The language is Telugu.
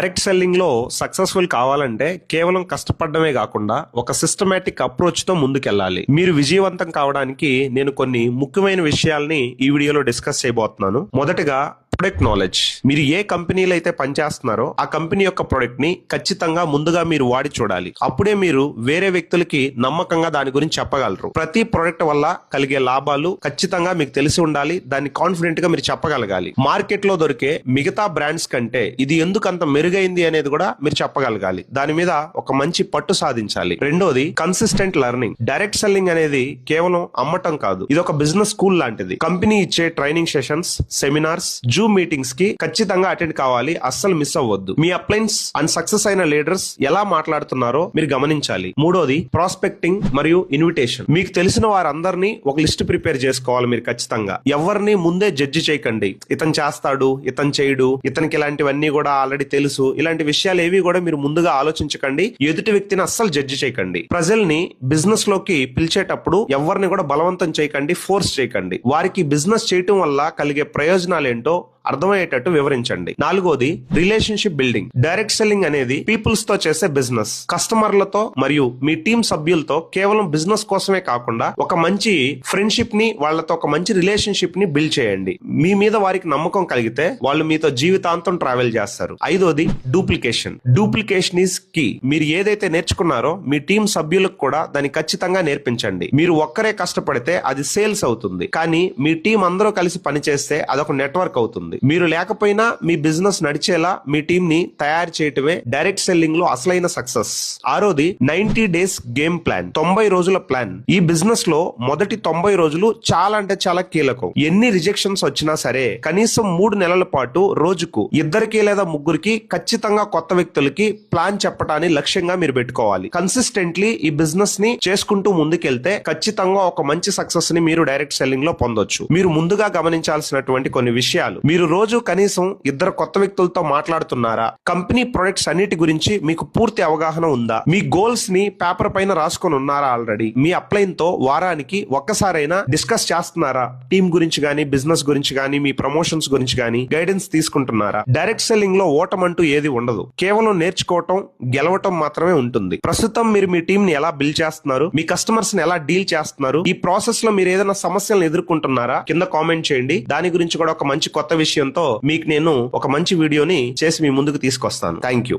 డైరెక్ట్ సెల్లింగ్ లో సక్సెస్ఫుల్ కావాలంటే కేవలం కష్టపడమే కాకుండా ఒక సిస్టమేటిక్ అప్రోచ్ తో ముందుకెళ్ళాలి. మీరు విజయవంతం కావడానికి నేను కొన్ని ముఖ్యమైన విషయాల్ని ఈ వీడియోలో డిస్కస్ చేయబోతున్నాను. మొదటగా ప్రొడక్ట్ నాలెడ్జ్. మీరు ఏ కంపెనీలో అయితే పనిచేస్తున్నారో ఆ కంపెనీ యొక్క ప్రొడక్ట్ ని ఖచ్చితంగా ముందుగా మీరు వాడి చూడాలి. అప్పుడే మీరు వేరే వ్యక్తులకి నమ్మకంగా దాని గురించి చెప్పగలరు. ప్రతి ప్రొడక్ట్ వల్ల కలిగే లాభాలు ఖచ్చితంగా మీకు తెలిసి ఉండాలి. దాన్ని కాన్ఫిడెంట్ గా మీరు చెప్పగలగాలి. మార్కెట్ లో దొరికే మిగతా బ్రాండ్స్ కంటే ఇది ఎందుకు అంత మెరుగైంది అనేది కూడా మీరు చెప్పగలగాలి. దాని మీద ఒక మంచి పట్టు సాధించాలి. రెండోది కన్సిస్టెంట్ లెర్నింగ్. డైరెక్ట్ సెల్లింగ్ అనేది కేవలం అమ్మటం కాదు, ఇది ఒక బిజినెస్ స్కూల్ లాంటిది. కంపెనీ ఇచ్చే training sessions, seminars, Zoom meetings కి ఖచ్చితంగా అటెండ్ కావాలి. అస్సలు మిస్ అవ్వద్దు. మీ అప్లైన్స్ అండ్ సక్సెస్ అయిన లీడర్స్ ఎలా మాట్లాడుతున్నారో మీరు గమనించాలి. మూడోది ప్రాస్పెక్టింగ్ మరియు ఇన్విటేషన్. మీకు తెలిసిన వారందరినీ ఒక లిస్ట్ ప్రిపేర్ చేసుకోవాలి. మీరు ఖచ్చితంగా ఎవరిని ముందే జడ్జి చేయకండి. ఇతను చేస్తాడు, ఇతను చేయడు, ఇతనికి ఇలాంటివన్నీ కూడా ఆల్రెడీ తెలుసు, ఇలాంటి విషయాలు ఏవి కూడా మీరు ముందుగా ఆలోచించకండి. ఎదుటి వ్యక్తిని అస్సలు జడ్జి చేయకండి. ప్రజల్ని బిజినెస్ లోకి పిలిచేటప్పుడు ఎవరిని కూడా బలవంతం చేయకండి, ఫోర్స్ చేయకండి. వారికి బిజినెస్ చేయటం వల్ల కలిగే ప్రయోజనాలు ఏంటో అర్థమయ్యేటట్టు వివరించండి. నాలుగోది రిలేషన్షిప్ బిల్డింగ్. డైరెక్ట్ సెల్లింగ్ అనేది పీపుల్స్ తో చేసే బిజినెస్. కస్టమర్లతో మరియు మీ టీమ్ సభ్యులతో కేవలం బిజినెస్ కోసమే కాకుండా ఒక మంచి ఫ్రెండ్షిప్ ని, వాళ్ళతో ఒక మంచి రిలేషన్షిప్ ని బిల్డ్ చేయండి. మీ మీద వారికి నమ్మకం కలిగితే వాళ్ళు మీతో జీవితాంతం ట్రావెల్ చేస్తారు. ఐదోది డూప్లికేషన్. Duplication is key. మీరు ఏదైతే నేర్చుకున్నారో మీ టీం సభ్యులకు కూడా దాన్ని ఖచ్చితంగా నేర్పించండి. మీరు ఒక్కరే కష్టపడితే అది సేల్స్ అవుతుంది, కానీ మీ టీం అందరూ కలిసి పనిచేస్తే అదొక నెట్వర్క్ అవుతుంది. మీరు లేకపోయినా మీ బిజినెస్ నడిచేలా మీ టీం ని తయారు చేయటమే డైరెక్ట్ సెల్లింగ్ లో అసలైన సక్సెస్. ఆరోది 90 days గేమ్ ప్లాన్. 90 రోజుల ప్లాన్. ఈ బిజినెస్ లో మొదటి 90 రోజులు చాలా అంటే చాలా కీలకం. ఎన్ని రిజెక్షన్స్ వచ్చినా సరే కనీసం 3 నెలల పాటు రోజుకు 2 లేదా 3 ఖచ్చితంగా కొత్త వ్యక్తులకి ప్లాన్ చెప్పడాన్ని లక్ష్యంగా మీరు పెట్టుకోవాలి. కన్సిస్టెంట్లీ ఈ బిజినెస్ ని చేసుకుంటూ ముందుకెళ్తే ఖచ్చితంగా ఒక మంచి సక్సెస్ ని మీరు డైరెక్ట్ సెల్లింగ్ లో పొందొచ్చు. మీరు ముందుగా గమనించాల్సినటువంటి కొన్ని విషయాలు. మీరు రోజు కనీసం 2 కొత్త వ్యక్తులతో మాట్లాడుతున్నారా? కంపెనీ ప్రొడక్ట్స్ అన్నిటి గురించి మీకు పూర్తి అవగాహన ఉందా? మీ గోల్స్ ని పేపర్ పైన రాసుకొని ఉన్నారా ఆల్రెడీ? మీ అప్లైన్ తో వారానికి ఒక్కసారైనా డిస్కస్ చేస్తున్నారా? టీం గురించి గానీ, బిజినెస్ గురించి గానీ, మీ ప్రమోషన్స్ గురించి గానీ గైడెన్స్ తీసుకుంటున్నారా? డైరెక్ట్ సెల్లింగ్ లో ఓటమంటూ ఏది ఉండదు. కేవలం నేర్చుకోవటం, గెలవటం మాత్రమే ఉంటుంది. ప్రస్తుతం మీరు మీ టీం ని ఎలా బిల్డ్ చేస్తున్నారు? మీ కస్టమర్స్ ని ఎలా డీల్ చేస్తున్నారు? ఈ ప్రాసెస్ లో మీరు ఏదైనా సమస్యలను ఎదుర్కొంటున్నారా? కింద కామెంట్ చేయండి. దాని గురించి కూడా ఒక మంచి కొత్త విషయంతో మీకు నేను ఒక మంచి వీడియోని చేసి మీ ముందుకు తీసుకొస్తాను. Thank you.